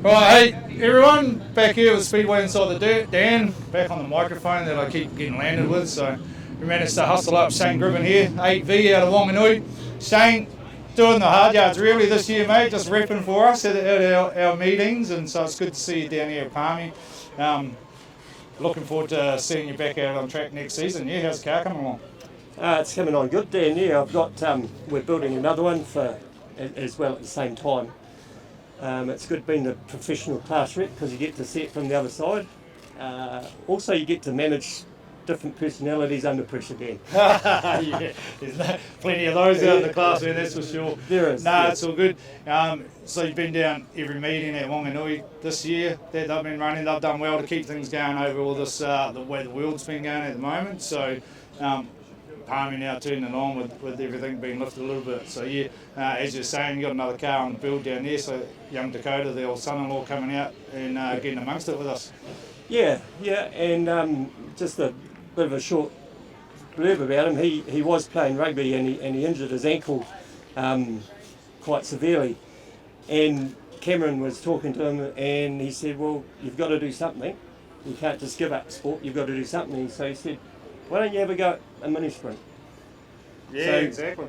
Right, hey everyone, back here with Speedway Inside the Dirt. Dan, back on the microphone that I keep getting landed with, so we managed to hustle up Shane Gribbon here, 8V out of Wanganui. Shane, doing the hard yards really this year, mate, just repping for us at our meetings, and so it's good to see you down here at Palmy. Looking forward to seeing you back out on track next season. Yeah, how's the car coming along? It's coming on good, Dan. Yeah, I've got, we're building another one for as well at the same time. It's good being the professional class rep because you get to see it from the other side. Also, you get to manage different personalities under pressure, Dan. Yeah, there's plenty of those out in the class, man, that's for sure. There is. No, it's all good. So you've been down every meeting at Wanganui this year that they've been running. They've done well to keep things going over all this, the way the world's been going at the moment. So Palmy now turning on with everything being lifted a little bit. So yeah, as you're saying, you got another car on the build down there. So young Dakota, the old son-in-law, coming out and getting amongst it with us. Yeah, and just a bit of a short blurb about him. He was playing rugby and he injured his ankle quite severely. And Cameron was talking to him and he said, well, you've got to do something. You can't just give up sport, you've got to do something. So he said, why don't you ever go a Minisprint? Yeah, so, exactly.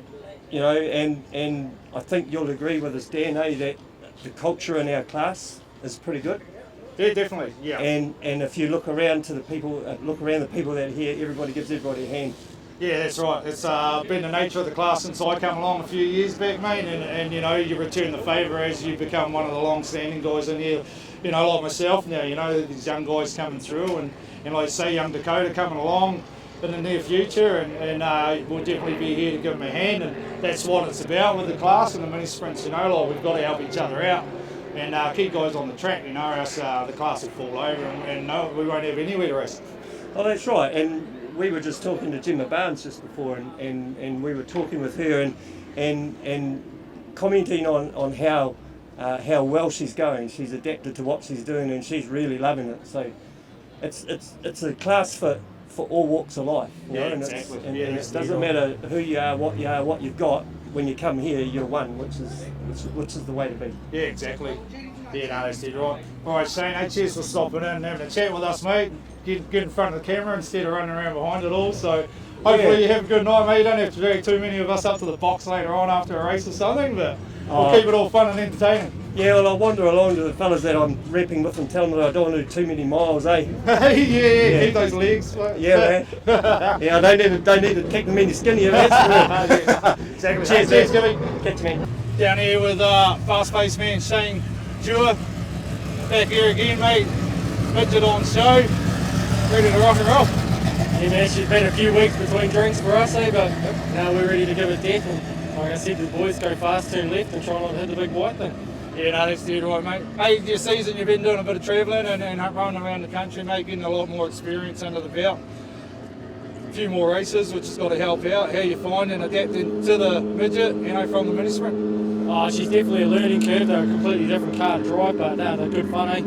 You know, and I think you'll agree with us, Dan, that the culture in our class is pretty good. Yeah, definitely. Yeah. And if you look around to the people, the people that are here, everybody gives everybody a hand. Yeah, that's right. It's been the nature of the class since I come along a few years back, mate, and you know, you return the favour as you become one of the long-standing guys in here. You know, like myself now, you know, these young guys coming through, and like I say, young Dakota coming along in the near future, and we'll definitely be here to give them a hand, and that's what it's about with the class and the mini sprints. You know, like we've got to help each other out and keep guys on the track. You know, or else the class will fall over, and no, we won't have anywhere to race. Oh, that's right. And we were just talking to Gemma Barnes just before, and we were talking with her and commenting on how well she's going. She's adapted to what she's doing, and she's really loving it. So it's a class for all walks of life, you know, exactly. And it doesn't matter who you are, what you've got. When you come here, you're one, which is the way to be. Yeah, exactly. Yeah, no, that's dead right. All right, Shane, hey, cheers for stopping in and having a chat with us, mate. Get in front of the camera instead of running around behind it all. So hopefully you have a good night, mate. You don't have to drag too many of us up to the box later on after a race or something, but we'll keep it all fun and entertaining. Yeah, well, I wander along to the fellas that I'm repping with and tell them that I don't want to do too many miles, eh? yeah, keep those legs. Yeah, man. Yeah, I don't need to kick them any skinnier, man. Exactly. Cheers, Gibby. Catch me. Down here with fast-paced man Shane Dewar. Back here again, mate. Midget on show. Ready to rock and roll. Yeah, man, it's been a few weeks between drinks for us, eh? But now we're ready to give it death. And like I said to the boys, go fast, turn left, and try not to hit the big white thing. Yeah, no, that's dead right, mate. Hey, this season you've been doing a bit of travelling and running around the country, mate, getting a lot more experience under the belt. A few more races, which has got to help out. How you finding adapting to the midget, you know, from the mini sprint? Oh, she's definitely a learning curve. They're a completely different car to drive, but no, they're good fun, eh?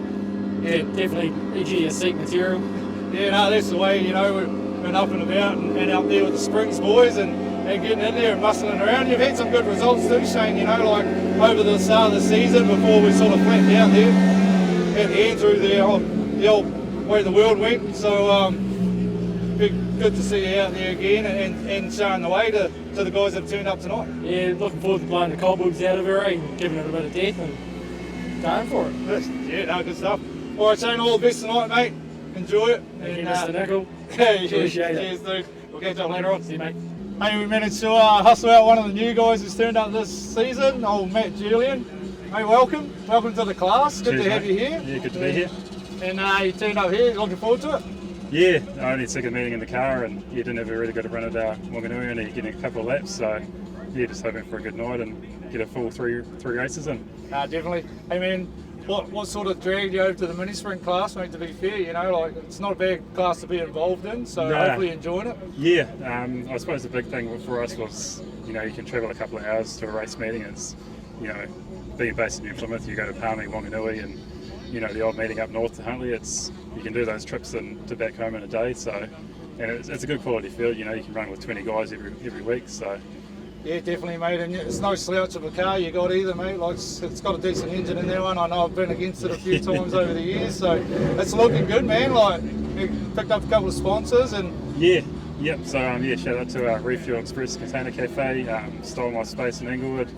Yeah, definitely edge of your seat material. Yeah, no, that's the way, you know, we've been up and about and out there with the Springs boys and getting in there and muscling around. You've had some good results too, Shane, you know, like over the start of the season before we sort of flattened out there at the end through the old way the world went. So good to see you out there again and showing the way to the guys that have turned up tonight. Yeah, looking forward to blowing the cobwebs out of her, eh? And giving it a bit of death and going for it. Yeah, no, good stuff. All right, Shane, all the best tonight, mate. Enjoy it. Thank you, Mr. Nickel. Appreciate it. Cheers, dude. We'll catch up later on. See you, mate. Hey, we managed to hustle out one of the new guys who's turned up this season, old Julian. Hey, welcome. Welcome to the class. Good to have you here. Yeah, good to be here. And you turned up here. Looking forward to it? Yeah, only second meeting in the car, and you didn't have a really good run at Wanganui, only getting a couple of laps. So yeah, just hoping for a good night and get a full three races in. Definitely. Hey, man. What sort of dragged you over to the mini sprint class, mate, to be fair? You know, like, it's not a bad class to be involved in, so hopefully enjoying it. Yeah, I suppose the big thing for us was, you know, you can travel a couple of hours to a race meeting. It's, you know, being based in New Plymouth, you go to Palmy, Wanganui, and, you know, the odd meeting up north to Huntley, you can do those trips to back home in a day, so, and it's a good quality field, you know, you can run with 20 guys every week, so Yeah, definitely, mate. And it's no slouch of a car you got either, mate. Like it's got a decent engine in that one. I know I've been against it a few times over the years, so it's looking good, man. Like you picked up a couple of sponsors and. Yeah. Yep. So shout out to Refuel Express Container Cafe. Stole my space in Inglewood.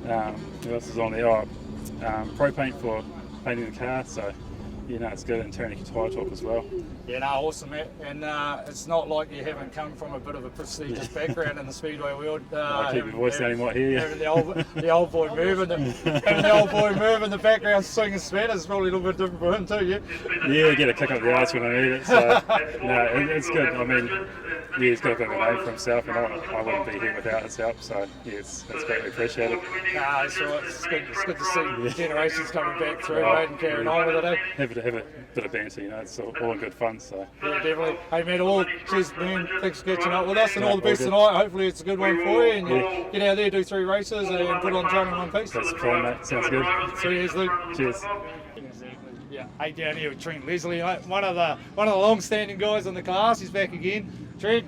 Who else is on there? Pro Paint for painting the car. So it's good, and Tyranny Tire Talk as well. Yeah, no, awesome, mate. And it's not like you haven't come from a bit of a prestigious background in the Speedway world. I keep your voice down anymore here. Having the old boy moving, the old boy moving the background, swinging sweaters is probably a little bit different for him too. Yeah. Yeah, get a kick up the arse when I need it. So no, it's good. I mean, he's got a bit of a name for himself, and I wouldn't be here without his help. So yeah, it's greatly appreciated. Nah, it's all right. It's good to see generations coming back through, mate, and carrying on with it. Eh? Have a bit of banter, it's all in good fun. So yeah, definitely. Hey, man, cheers, man. Thanks for catching up with us, and all the best tonight. Hopefully, it's a good one for you, and you get out there, do 3 races, and put on John in one piece. That's the plan, mate. Sounds good. Cheers, Luke. Cheers. Yeah, hey, down here with Trent Leslie, mate. One of the long-standing guys in the class. He's back again. Trent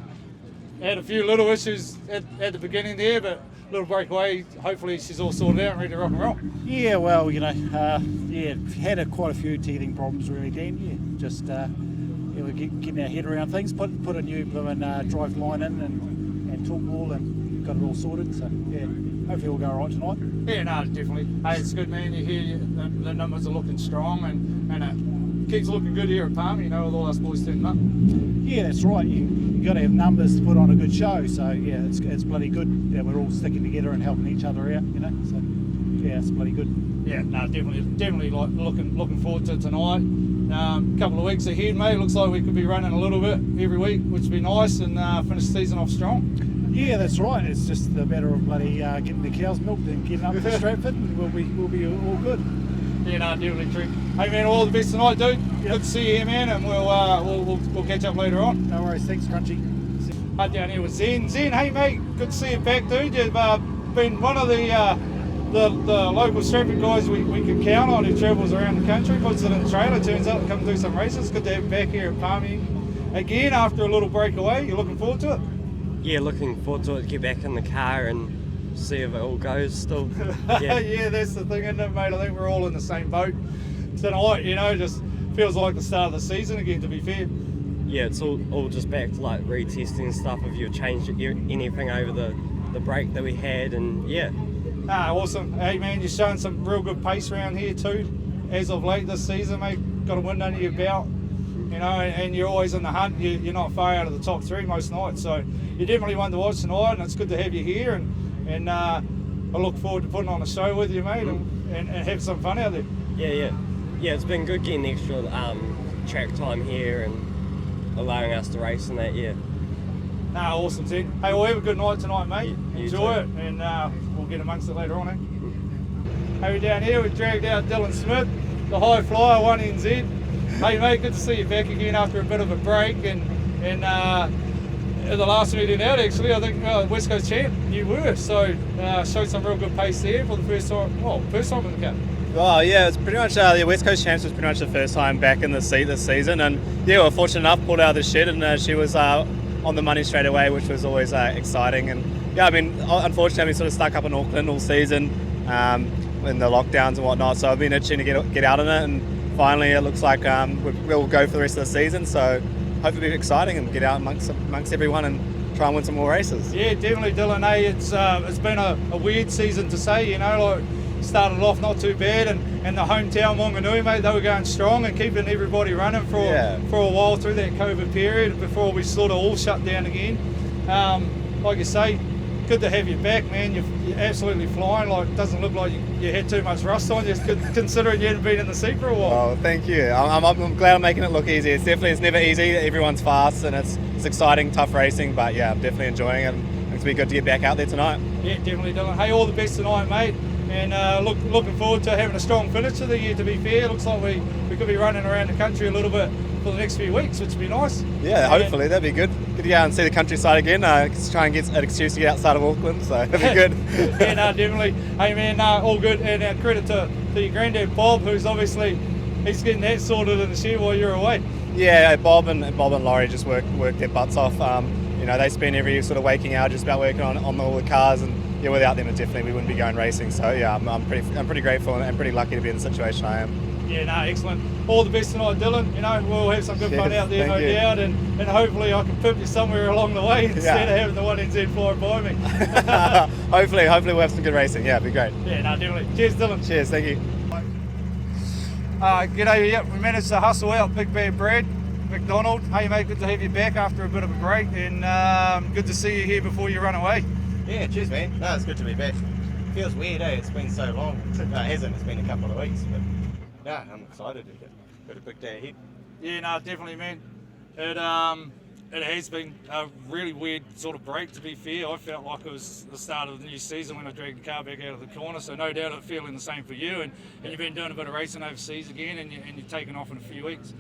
had a few little issues at the beginning there, but little breakaway. Hopefully, she's all sorted out and ready to rock and roll. Yeah, well, had quite a few teething problems really, Dan. Yeah, just we're getting our head around things. Put a new drive line in and talk ball and got it all sorted. So yeah, hopefully we'll go all right tonight. Yeah, no, definitely. Hey, it's good, man. You hear the numbers are looking strong and it keeps looking good here at Palm. With all us boys turning up. Yeah, that's right. You got to have numbers to put on a good show. So yeah, it's bloody good that we're all sticking together and helping each other out. So yeah, it's bloody good. Yeah, no, definitely like looking forward to tonight. Couple of weeks ahead, mate. Looks like we could be running a little bit every week, which would be nice, and finish the season off strong. Yeah, that's right. It's just a matter of bloody getting the cows milked and getting up to Stratford, and we'll be all good. Yeah, no, definitely true. Hey, man, all the best tonight, dude. Yep. Good to see you here, man, and we'll catch up later on. No worries. Thanks, Crunchy. Right down here with Zen. Zen, hey, mate. Good to see you back, dude. You've been one of the local Stratford guys we can count on who travels around the country, puts it in the trailer, turns out to come do some races. Good to have you back here at Palmy again after a little break away. You looking forward to it? Yeah, looking forward to it. Get back in the car and see if it all goes still. Yeah, yeah, that's the thing, isn't it, mate? I think we're all in the same boat tonight. Just feels like the start of the season again, to be fair. Yeah, it's all just back to like retesting stuff if you've changed anything over the break that we had, and yeah. Awesome. Hey, man, you're showing some real good pace around here too, as of late this season, mate. Got a wind under your belt, and you're always in the hunt. You're not far out of the top 3 most nights, so you're definitely one to watch tonight, and it's good to have you here, and I look forward to putting on a show with you, mate, and have some fun out there. Yeah, it's been good getting extra track time here and allowing us to race and that, yeah. Awesome, Ted. Hey, we'll have a good night tonight, mate. You Enjoy too. it, and we'll get amongst it later on, eh? Hey, we're down here, we've dragged out Dylan Smith, the high flyer, 1NZ. Hey, mate, good to see you back again after a bit of a break, and at the last meeting out, actually, I think West Coast champ you were, so showed some real good pace there for the first time in the cup. Well, yeah, it's pretty much the West Coast Champs was pretty much the first time back in the seat this season, and yeah, we were fortunate enough pulled out of the shed, and she was on the money straight away, which was always exciting. And yeah, I mean, unfortunately, I've been sort of stuck up in Auckland all season in the lockdowns and whatnot, so I've been itching to get out in it, and finally it looks like we'll go for the rest of the season. So hopefully it'll be exciting and get out amongst everyone and try and win some more races. Yeah, definitely, Dylan. It's been a weird season to say, started off not too bad, and the hometown Wanganui, mate, they were going strong and keeping everybody running for a while through that COVID period before we sort of all shut down again. Like you say, good to have you back, man. You're absolutely flying. Like, it doesn't look like you had too much rust on you, considering you hadn't been in the seat for a while. Oh, thank you. I'm glad I'm making it look easy. It's never easy. Everyone's fast and it's exciting, tough racing, but yeah, I'm definitely enjoying it. It's been good to get back out there tonight. Yeah, definitely, Dylan. Hey, all the best tonight, mate. And looking forward to having a strong finish of the year, to be fair. Looks like we could be running around the country a little bit for the next few weeks, which would be nice. Yeah, hopefully, that'd be good. Good to go out and see the countryside again. Try and get an excuse to get outside of Auckland, so that'd be good. Yeah, no, definitely. Hey, man, all good. And credit to your granddad, Bob, who's obviously, he's getting that sorted in the shed while you're away. Yeah, Bob and Laurie just worked their butts off. You know, they spend every sort of waking hour just about working on all the cars, and yeah, without them, we wouldn't be going racing. So yeah, I'm pretty grateful and pretty lucky to be in the situation I am. Yeah, no, excellent. All the best tonight, Dylan. You know, we'll have some good fun out there, no doubt, and hopefully I can pimp you somewhere along the way instead of having the 1NZ flying by me. hopefully we'll have some good racing. Yeah, it'd be great. Yeah, no, definitely. Cheers, Dylan. Cheers, thank you. G'day, yep, we managed to hustle out Big Bad Brad, McDonald. Hey mate, good to have you back after a bit of a break, and good to see you here before you run away. Yeah, cheers man. No, it's good to be back. Feels weird, eh? It's been so long. No, it hasn't. It's been a couple of weeks, but no, I'm excited. Got a big day ahead. Yeah, no, definitely, man. It has been a really weird sort of break, to be fair. I felt like it was the start of the new season when I dragged the car back out of the corner, so no doubt it's feeling the same for you. And you've been doing a bit of racing overseas again, and you're taking off in a few weeks.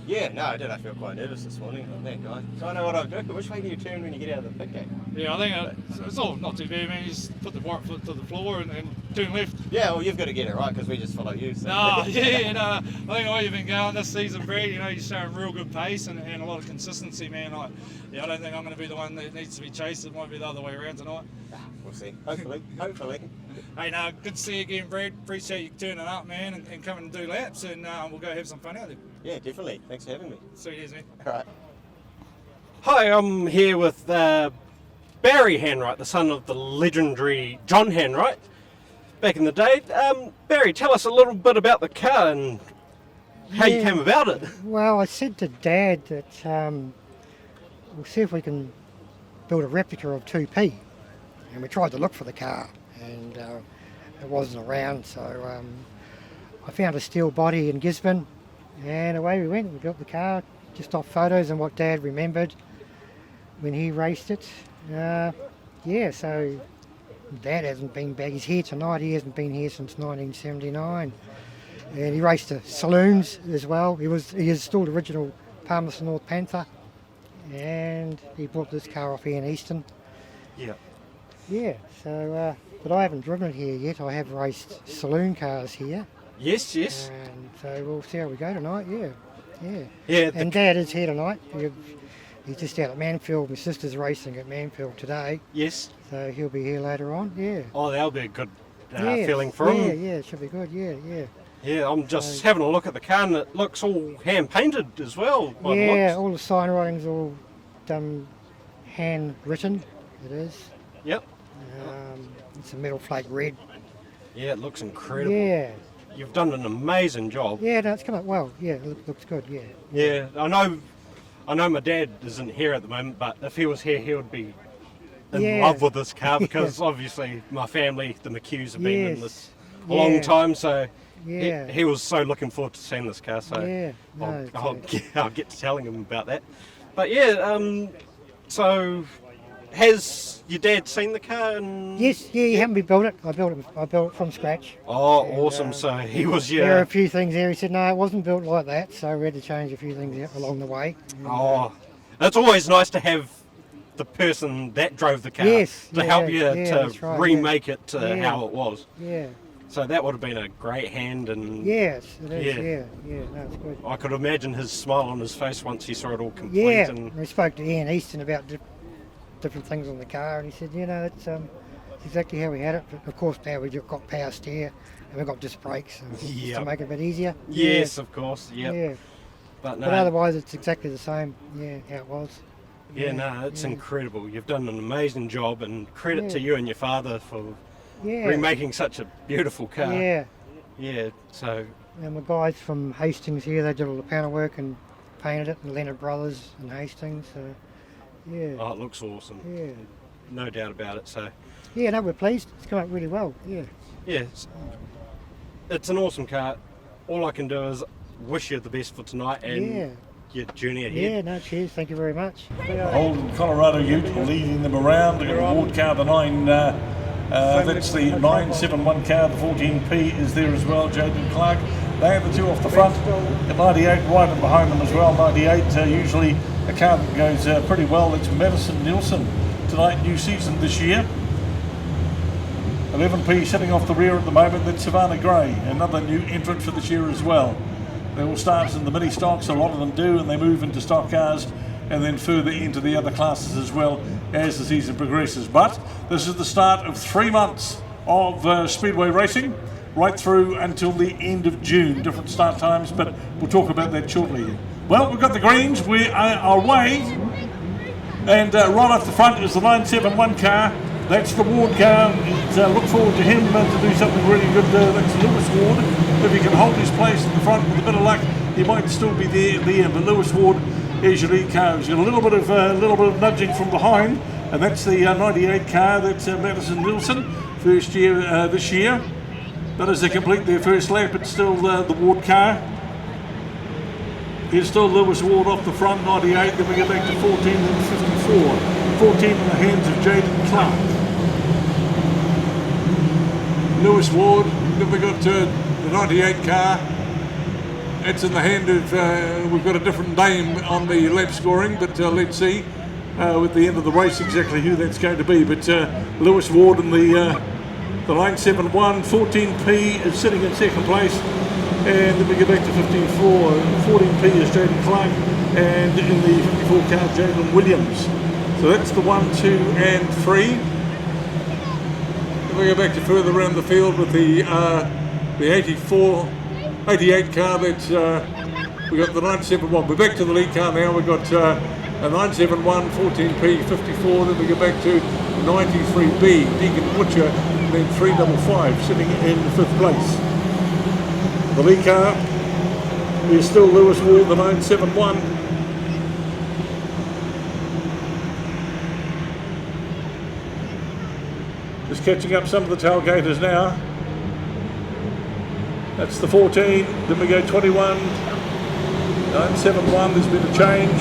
Yeah, no, I did. I feel quite nervous this morning. Oh, thank God. So I know what I'm doing, but which way do you turn when you get out of the pit gate? Yeah, I think it's all not too bad, man. You just put the right foot to the floor and turn left. Yeah, well, you've got to get it right because we just follow you. So. No, yeah, no. I think the way you've been going this season, Brad, you know, you're showing real good pace and a lot of consistency, man. I don't think I'm going to be the one that needs to be chased. It might be the other way around tonight. We'll see. Hopefully. Hey, no, good to see you again, Brad. Appreciate you turning up, man, and coming and do laps, and we'll go have some fun out there. Yeah, definitely. Thanks for having me. Sweet as, man. All right. Hi, I'm here with Barry Hanright, the son of the legendary John Hanright back in the day. Barry, tell us a little bit about the car and how you came about it. Well, I said to Dad that we'll see if we can build a replica of 2P, and we tried to look for the car, and it wasn't around, so I found a steel body in Gisborne, and away we went. We built the car just off photos and what Dad remembered when he raced it. So Dad hasn't been back. He's here tonight. He hasn't been here since 1979, and he raced the saloons as well. He is still the original Palmerston North Panther, and he bought this car off Ian Easton. Yeah, so but I haven't driven it here yet. I have raced saloon cars here. Yes. And so we'll see how we go tonight. Yeah. And Dad is here tonight. He's just out at Manfield. My sister's racing at Manfield today. Yes. So he'll be here later on. Yeah. Oh, that'll be a good feeling for him. Yeah, it should be good. Yeah. Yeah, I'm just having a look at the car and it looks all hand painted as well. All the sign writing's all done handwritten. It is. Yep. It's a metal flake red. Yeah, it looks incredible. Yeah. You've done an amazing job. Yeah, no, it's come up well. Yeah, it looks good. Yeah. Yeah, I know my dad isn't here at the moment, but if he was here, he would be in love with this car because obviously my family, the McHughes, have been in this a long time, so he was so looking forward to seeing this car. So I'll get to telling him about that. But so has your dad seen the car? Yes, he hadn't built it. I built it from scratch. Oh, and, awesome! So he was There are a few things there. He said no, it wasn't built like that. So we had to change a few things along the way. And, it's always nice to have the person that drove the car to help you to remake it to how it was. Yeah. So that would have been a great hand, and yes, it is. Yeah, no, it's good. I could imagine his smile on his face once he saw it all complete. Yeah, and we spoke to Ian Easton about different things on the car, and he said, it's exactly how we had it. But of course, now we've got power steer and we've got disc brakes to make it a bit easier. Yes, of course. Yep. Yeah. But otherwise, it's exactly the same. Yeah, how it was. It's incredible. You've done an amazing job, and credit to you and your father for remaking such a beautiful car. Yeah. So. And the guys from Hastings here, they did all the panel work and painted it, and Leonard Brothers in Hastings. So. Yeah. Oh, it looks awesome. Yeah. No doubt about it. So. Yeah, no, we're pleased. It's come out really well. Yeah. Yeah. It's an awesome car. All I can do is wish you the best for tonight and your journey ahead. Yeah, no, cheers. Thank you very much. Holden Colorado Ute leading them around. They've got a award car, the 9. That's the 971 car. The 14P is there as well. Jaden Clark. They are the two off the front. The 98 right and behind them as well. 98 usually a car that goes pretty well. It's Madison Nielsen tonight, new season this year. 11P sitting off the rear at the moment. That's Savannah Gray, another new entrant for this year as well. They all start in the Ministocks, a lot of them do, and they move into stock cars and then further into the other classes as well as the season progresses. But this is the start of 3 months of Speedway racing, right through until the end of June. Different start times, but we'll talk about that shortly. Well, we've got the greens, we are away, and right off the front is the 971 car. That's the Ward car. Look forward to him to do something really good. That's Lewis Ward. If he can hold his place in the front with a bit of luck, he might still be there at the end. But Lewis Ward is your lead car. He's got a little bit of nudging from behind, and that's the 98 car. That's Madison Nielsen, first year this year. But as they complete their first lap, it's still the Ward car. Here's still Lewis Ward off the front, 98. Then we get back to 14 and 54. 14 in the hands of Jaden Clark. Lewis Ward, then we got the 98 car. It's in the hand of, we've got a different name on the lap scoring, but let's see at the end of the race exactly who that's going to be. But Lewis Ward in the 971, 14P is sitting in second place. And then we get back to 54, 14P is Jaden Clark, and in the 54 car, Jalen Williams. So that's the 1, 2 and 3. We go back to further around the field with the 88 car. That's we got the 971. We're back to the lead car now. We've got a 971, 14P, 54. Then we go back to 93B, Deacon Butcher, and then 355 sitting in 5th place. The lead car is still Lewis Ward, the 971. Just catching up some of the tailgaters now. That's the 14, then we go 21, 971, there's been a change.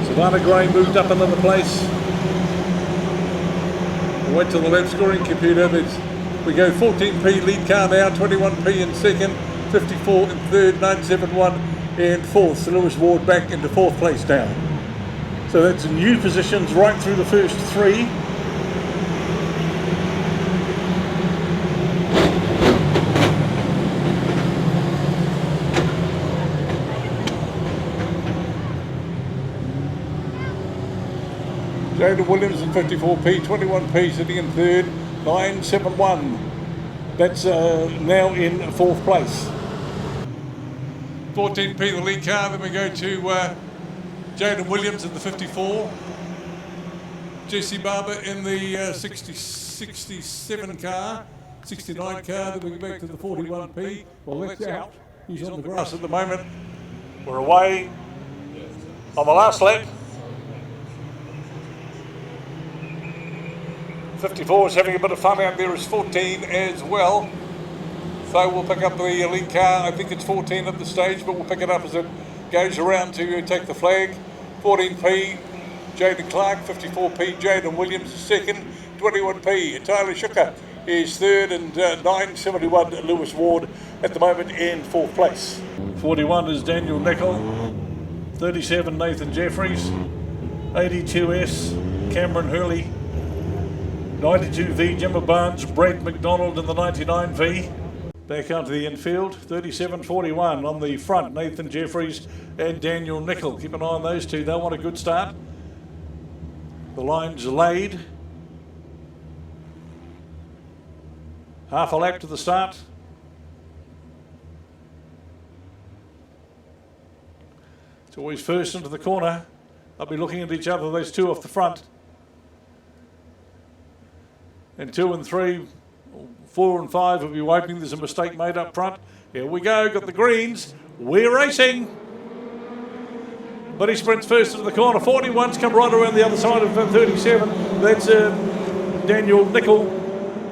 Savannah Gray moved up another place. We went to the lap scoring computer. We go 14P lead car now, 21P in second, 54 in third, 971 in fourth. So Lewis Ward back into 4th place now. So that's new positions right through the first 3. Jaden Williams in 54P, 21P sitting in third, 971. That's now in 4th place. 14P the lead car, then we go to Jaden Williams in the 54. Jesse Barber in the 67 car, 69 car, then we go back to the 41P. Well, that's out. He's on the grass at the moment. We're away on the last lap. 54 is having a bit of fun out there as 14 as well. So we'll pick up the lead car. I think it's 14 at the stage, but we'll pick it up as it goes around to take the flag. 14P, Jaden Clark, 54P, Jaden Williams is second, 21P, Tyler Shucker is third, and 971 Lewis Ward at the moment in 4th place. 41 is Daniel Nickel, 37 Nathan Jeffries, 82S Cameron Hurley, 92V Jimmer Barnes, Brad McDonald in the 99V. Back onto the infield, 37-41 on the front, Nathan Jeffries and Daniel Nickel. Keep an eye on those two, they'll want a good start. The line's laid. Half a lap to the start. It's always first into the corner. They'll be looking at each other, those two off the front. And 2 and 3, 4 and 5 will be wiping. There's a mistake made up front. Here we go, got the greens. We're racing. Minisprints first into the corner. 41's come right around the other side of 37. That's Daniel Nickel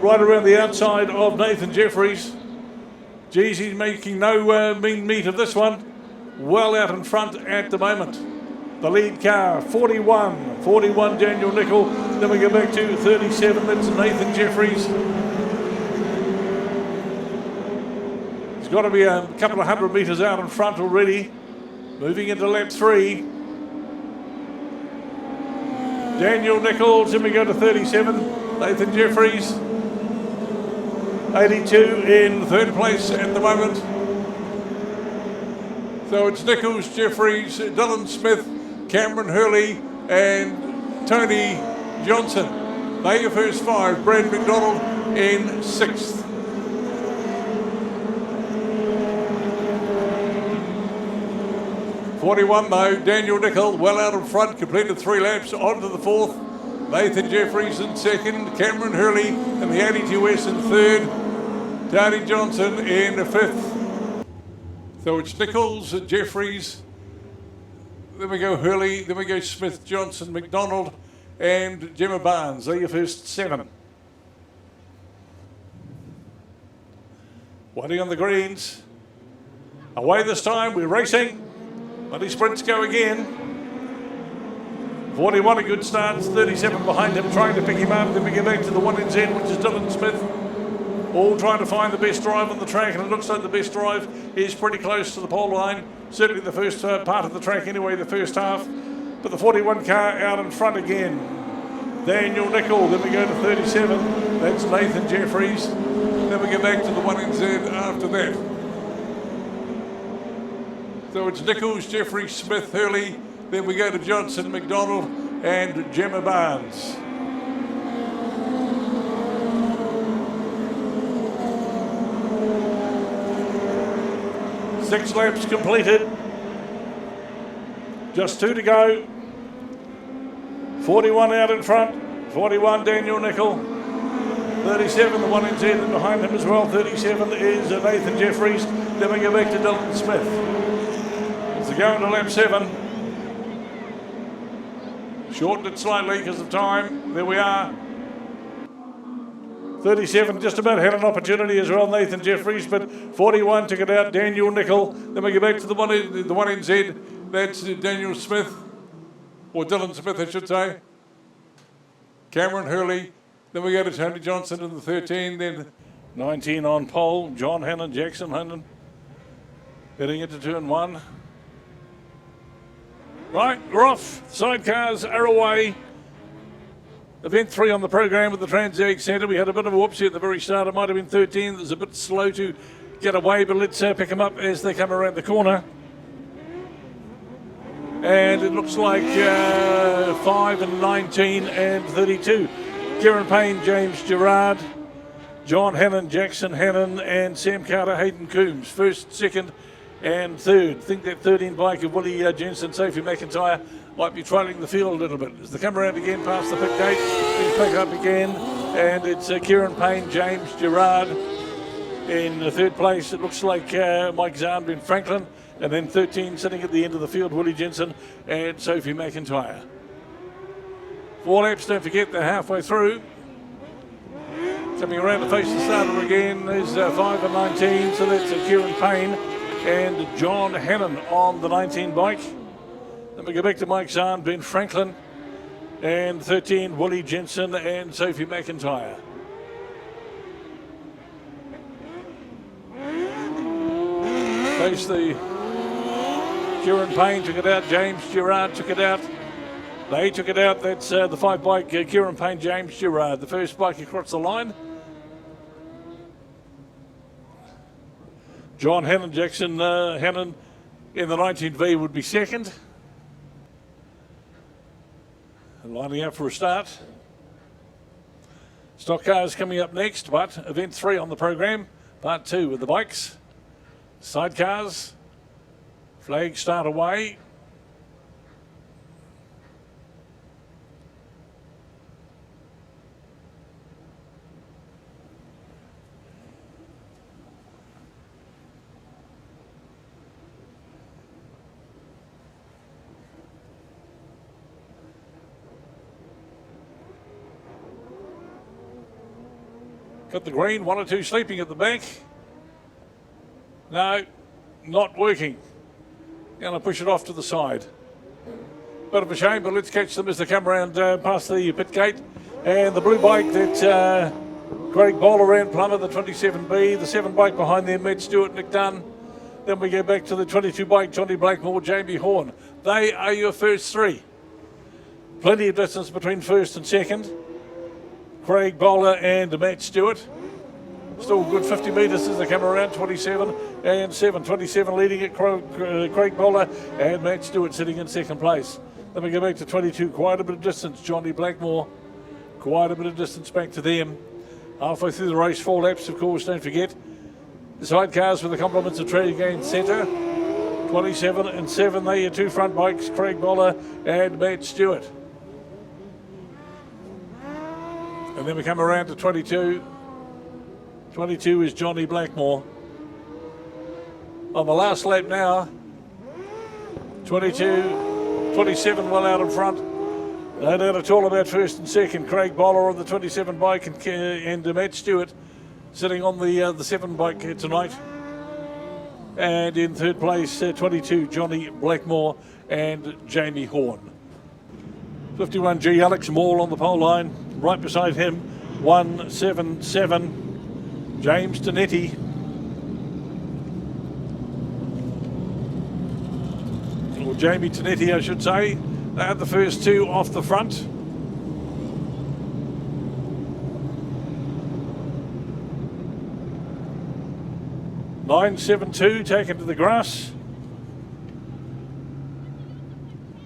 right around the outside of Nathan Jeffries. Geez, he's making no mean meat of this one. Well out in front at the moment. The lead car, 41 Daniel Nickel. Then we go back to 37, that's Nathan Jeffries. He's got to be a couple of 100 metres out in front already. Moving into lap 3. Daniel Nichols, then we go to 37, Nathan Jeffries. 82 in 3rd place at the moment. So it's Nichols, Jeffries, Dylan Smith, Cameron Hurley and Tony Johnson. They your first 5. Brad McDonald in 6th. '41 though, Daniel Nicol well out in front, completed 3 laps, on to the 4th. Nathan Jeffries in 2nd, Cameron Hurley in the 82S in 3rd, Tony Johnson in 5th. So it's Nichols, Jeffries, then we go Hurley, then we go Smith, Johnson, McDonald and Gemma Barnes. They're your first 7. Waiting on the greens. Away this time, we're racing. Minisprints go again. 41 a good start, 37 behind him, trying to pick him up. Then we get back to the 1NZ, which is Dylan Smith. All trying to find the best drive on the track, and it looks like the best drive is pretty close to the pole line. Certainly the first part of the track anyway, the first half. But the 41 car out in front again. Daniel Nicol, then we go to 37. That's Nathan Jeffries. Then we get back to the 1NZ after that. So it's Nichols, Jeffries, Smith, Hurley. Then we go to Johnson, McDonald and Gemma Barnes. Six laps completed. Just 2 to go. 41 out in front. 41 Daniel Nicol. 37 the 1NZ and behind him as well. 37 is Nathan Jeffries. Then we go back to Dylan Smith. As they go into lap 7. Shortened it slightly because of time. There we are. 37 just about had an opportunity as well, Nathan Jeffries, but 41 took it out, Daniel Nicol. Then we go back to the 1NZ. That's Daniel Smith, or Dylan Smith, I should say. Cameron Hurley. Then we go to Tony Johnson in the 13. Then 19 on pole, John Hannon, Jackson Hannon. Heading into turn 1. Right, we're off. Sidecars are away. Event 3 on the program at the Transact Centre. We had a bit of a whoopsie at the very start. It might have been 13. It was a bit slow to get away, but let's pick them up as they come around the corner. And it looks like 5 and 19 and 32. Kieran Payne, James Gerard, John Hannon, Jackson Hannon, and Sam Carter, Hayden Coombs. First, second, and third. I think that 13 bike of Willie Jensen, Sophie McIntyre, might be trailing the field a little bit. As they come around again past the pit gate, they pick up again, and it's Kieran Payne, James Gerard in the 3rd place. It looks like Mike Zahn, Ben Franklin, and then 13 sitting at the end of the field, Willie Jensen and Sophie McIntyre. 4 laps, don't forget, they're halfway through. Coming around to face the starter again, there's 5 and 19, so that's Kieran Payne and John Hannon on the 19 bike. Then we go back to Mike Zahn, Ben Franklin, and 13, Willie Jensen and Sophie McIntyre. Face the Kieran Payne took it out, James Gerard took it out. They took it out, that's the 5 bike, Kieran Payne, James Gerard, the first bike across the line. John Hannon, Jackson Hannon in the 19V would be second. And lining up for a start. Stockcars coming up next, but event 3 on the program, part 2 with the bikes. Sidecars, flag start away. Got the green, 1 or 2 sleeping at the back. No, not working. Going to push it off to the side. Bit of a shame, but let's catch them as they come around past the pit gate. And the blue bike that Craig Bowler ran, Plummer, the 27B. The 7 bike behind them, Matt Stewart, Nick Dunn. Then we go back to the 22 bike, Johnny Blackmore, Jamie Horn. They are your first 3. Plenty of distance between first and second. Craig Bowler and Matt Stewart. Still good 50 metres as they come around. 27 and 7. 27 leading it, Craig Bowler and Matt Stewart sitting in second place. Then we go back to 22, quite a bit of distance. Johnny Blackmore, quite a bit of distance back to them. Halfway through the race, 4 laps, of course, don't forget. The Sidecars with the compliments of Trade Gain Centre. 27 and 7, they are 2 front bikes, Craig Bowler and Matt Stewart. And then we come around to 22. 22 is Johnny Blackmore. On the last lap now, 22, 27 well out in front. No doubt at all about first and second. Craig Bowler on the 27 bike and Matt Stewart sitting on the 7 bike tonight. And in third place, 22, Johnny Blackmore and Jamie Horn. 51G, Alex Maul on the pole line. Right beside him, 177. James Tonetti. Or Jamie Tonetti, I should say. They had the first 2 off the front. (972) taken to the grass.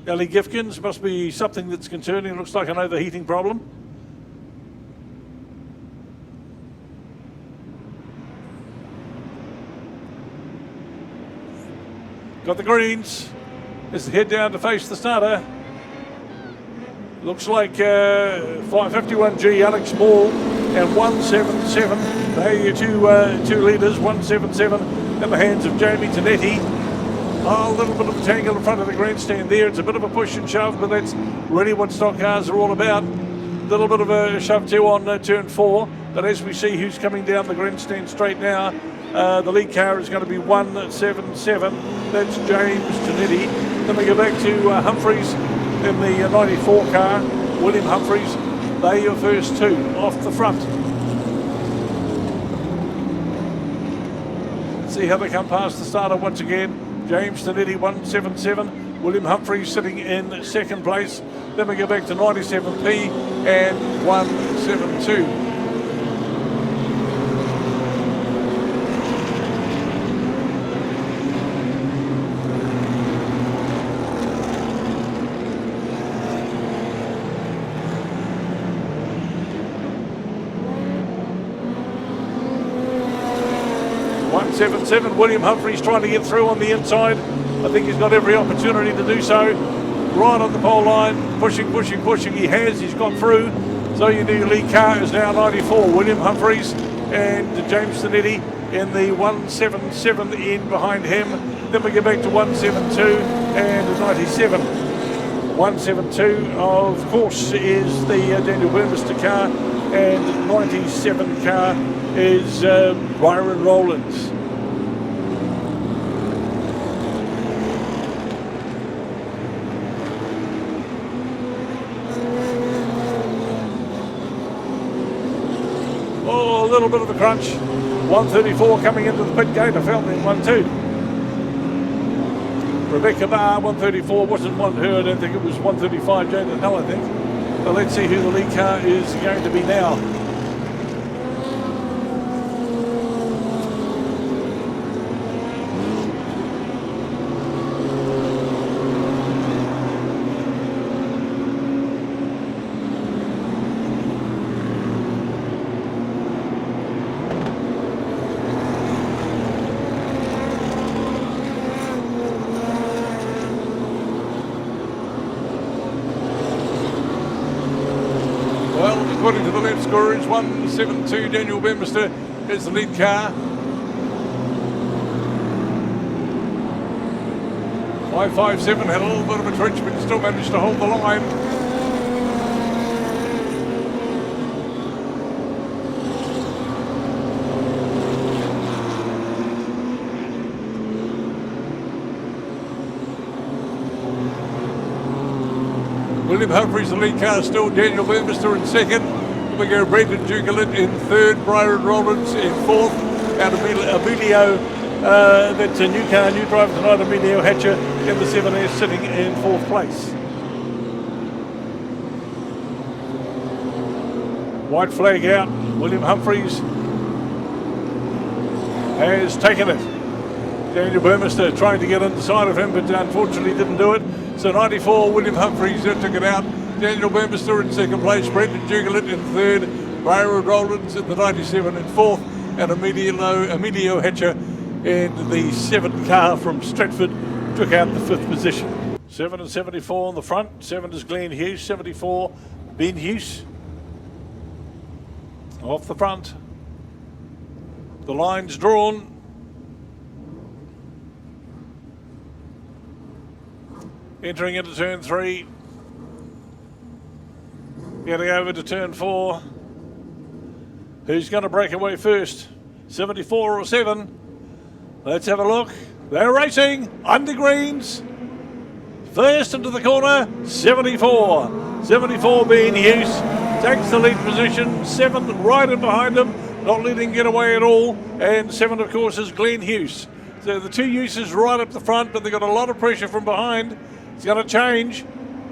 Ellie Gifkins, must be something that's concerning. Looks like an overheating problem. Got the greens. As they head down to face the starter. Looks like 51G Alex Ball and 177. They are two leaders, 177 in the hands of Jamie Tonetti. A little bit of a tangle in front of the grandstand there. It's a bit of a push and shove, but that's really what stock cars are all about. A little bit of a shove too on turn 4. But as we see who's coming down the grandstand straight now, the lead car is going to be 177. That's James Tonetti. Then we go back to Humphreys in the 94 car. William Humphreys. They are first 2 off the front. Let's see how they come past the starter once again. James Tonetti 177. William Humphreys sitting in second place. Then we go back to 97P and 172. William Humphreys trying to get through on the inside. I think he's got every opportunity to do so. Right on the pole line, pushing. He's got through. So your new lead car is now 94. William Humphreys and James Tonetti in the 177 in behind him. Then we get back to 172 and 97. 172, of course, is the Daniel Burmester car, and 97 car is Byron Rowlands. Oh, a little bit of a crunch. 134 coming into the pit gate. I felt in 1-2. Rebecca Barr, 134, wasn't one her. I don't think it was 135, Jaden Hull, I think. But let's see who the lead car is going to be now. According to the lap score, is 172. Daniel Burmester is the lead car. 557 had a little bit of a twitch, but still managed to hold the line. William Humphreys, the lead car, still Daniel Burmester in second. We go Brendan Dukelet in third, Byron Rowlands in fourth. Out of Emilio, that's a new car, new driver tonight, Emilio Hatcher in the 7S sitting in fourth place. White flag out, William Humphreys has taken it. Daniel Burmester trying to get inside of him, but unfortunately didn't do it. So 94, William Humphreys took it out. Daniel Burmester in second place, Brendan Jugelit in third, Railroad Rollins in the 97 in fourth, and Emilio Hatcher in the 7 car from Stratford took out the 5th position. 7 and 74 on the front. 7 is Glenn Hughes, 74 Ben Hughes. Off the front. The line's drawn. Entering into turn 3. Getting over to turn 4. Who's going to break away first? 74 or 7? Let's have a look. They're racing under greens. First into the corner, 74. 74 Ben Hughes takes the lead position. 7 right in behind him, not letting get away at all. And 7, of course, is Glenn Hughes. So the 2 Hughes's right up the front, but they've got a lot of pressure from behind. It's going to change.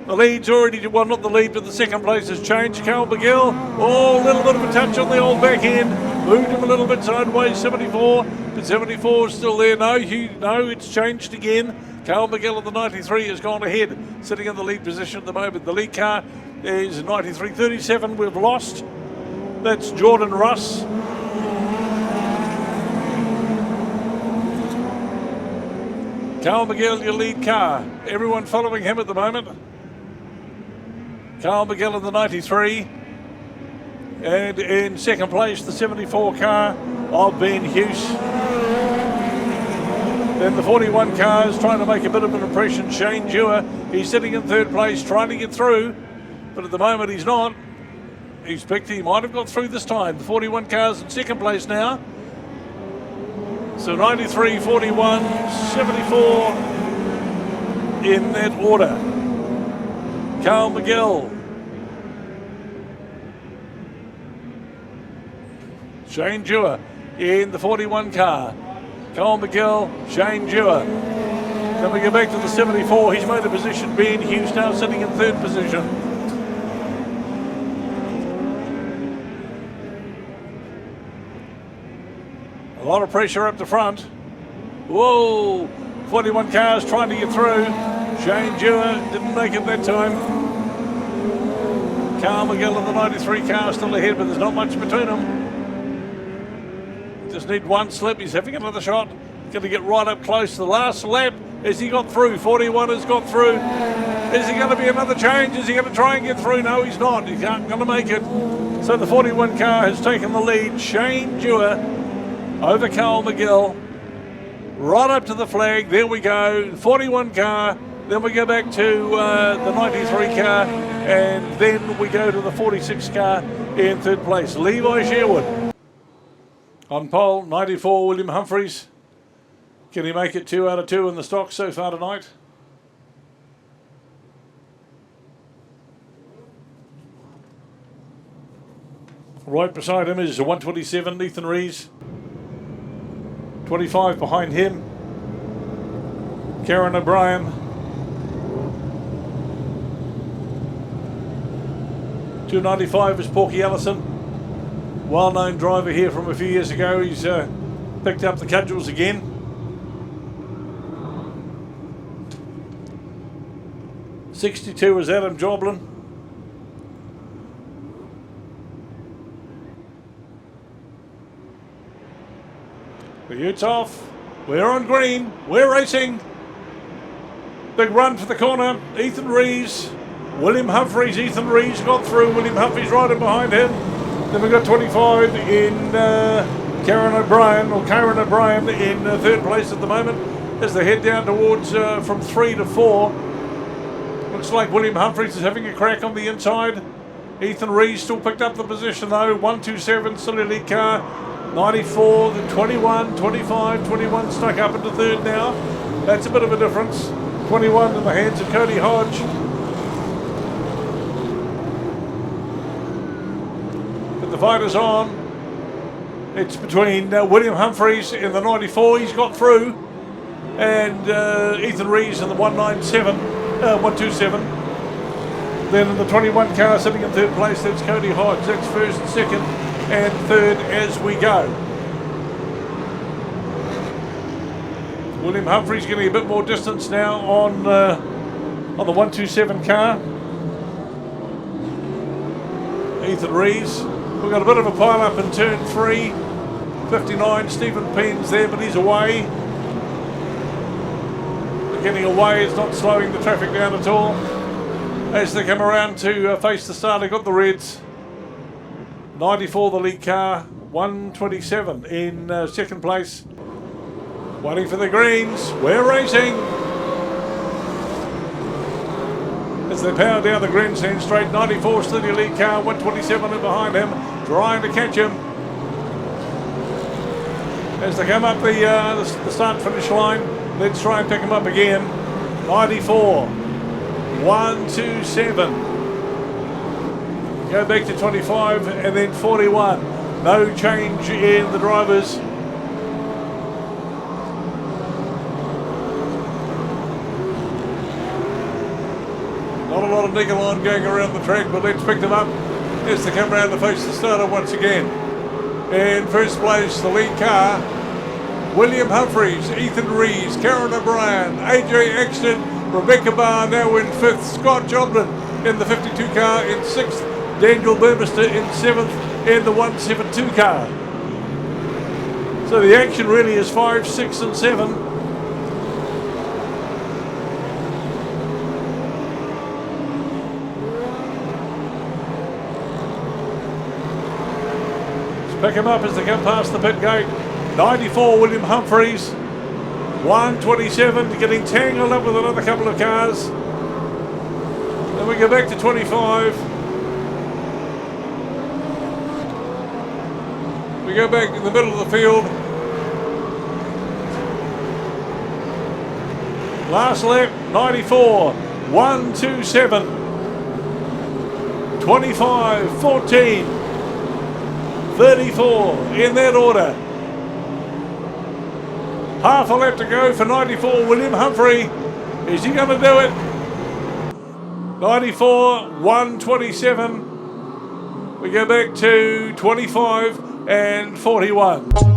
The lead's already, well, not the lead, but the second place has changed. Carl McGill, a little bit of a touch on the old back end. Moved him a little bit sideways, 74. But 74 is still there. No, it's changed again. Carl McGill of the 93 has gone ahead, sitting in the lead position at the moment. The lead car is 93.37. We've lost. That's Jordan Russ. Carl McGill, your lead car. Everyone following him at the moment. Carl McGill in the 93. And in second place, the 74 car of Ben Hughes. Then the 41 car is trying to make a bit of an impression. Shane Dewar, he's sitting in third place, trying to get through. But at the moment, he's not. He's picked, he might have got through this time. The 41 car's in second place now. So 93, 41, 74 in that order. Carl McGill. Shane Dewar in the 41 car. Carl McGill, Shane Dewar. Then we go back to the 74. He's made a position. Ben Hughes now sitting in third position. A lot of pressure up the front. Whoa! 41 cars trying to get through. Shane Dewar didn't make it that time. Carl McGill in the 93 car still ahead, but there's not much between them. Just need one slip. He's having another shot. Going to get right up close to the last lap. Has he got through? 41 has got through. Is he going to be another change? Is he going to try and get through? No, he's not. He's not going to make it. So the 41 car has taken the lead. Shane Dewar over Carl McGill. Right up to the flag. There we go. 41 car. Then we go back to the 93 car. And then we go to the 46 car in third place. Levi Sherwood. On pole, 94, William Humphreys. Can he make it 2 out of 2 in the stock so far tonight? Right beside him is 127, Ethan Rees. 25 behind him, Karen O'Brien. 295 is Porky Ellison. Well-known driver here from a few years ago. He's picked up the cudgels again. '62 is Adam Joblin. The Utes off. We're on green. We're racing. Big run for the corner. Ethan Rees. William Humphreys. Ethan Rees got through. William Humphreys right in behind him. Then we've got 25 in Karen O'Brien in third place at the moment as they head down towards from 3 to 4. Looks like William Humphreys is having a crack on the inside. Ethan Rees still picked up the position though. 127 still a lead car. 94, the 21, 25, 21 stuck up into third now. That's a bit of a difference. 21 in the hands of Cody Hodge. The fight is on. It's between William Humphreys in the 94, he's got through, and Ethan Rees in the 127. Then in the 21 car sitting in third place, that's Cody Hodge. That's first, second, and third as we go. William Humphreys getting a bit more distance now on the 127 car. Ethan Rees. We've got a bit of a pile up in turn 3. 59, Stephen Penn's there, but he's away. Getting away is not slowing the traffic down at all. As they come around to face the start, they've got the Reds. 94 the lead car, 127 in second place. Waiting for the greens, we're racing. As they power down the grandstand straight, 94 still the lead car, 127 in behind him, trying to catch him. As they come up the start-finish line, let's try and pick him up again. 94, 127. Go back to 25 and then 41. No change in the drivers. Not a lot of nickel on going around the track, but let's pick them up as they come around to face the starter once again. In first place, the lead car, William Humphreys, Ethan Rees, Karen O'Brien, AJ Exton, Rebecca Barr now in 5th, Scott Jodlin in the 52 car in 6th, Daniel Burmester in 7th in the 172 car. So the action really is 5, 6 and 7. Pick him up as they come past the pit gate. 94 William Humphreys, 127 getting tangled up with another couple of cars. Then we go back to 25. We go back in the middle of the field. Last lap, 94, 127, 25, 14, 34 in that order. Half a lap to go for 94 William Humphrey. Is he going to do it? 94, 127. We go back to 25 and 41.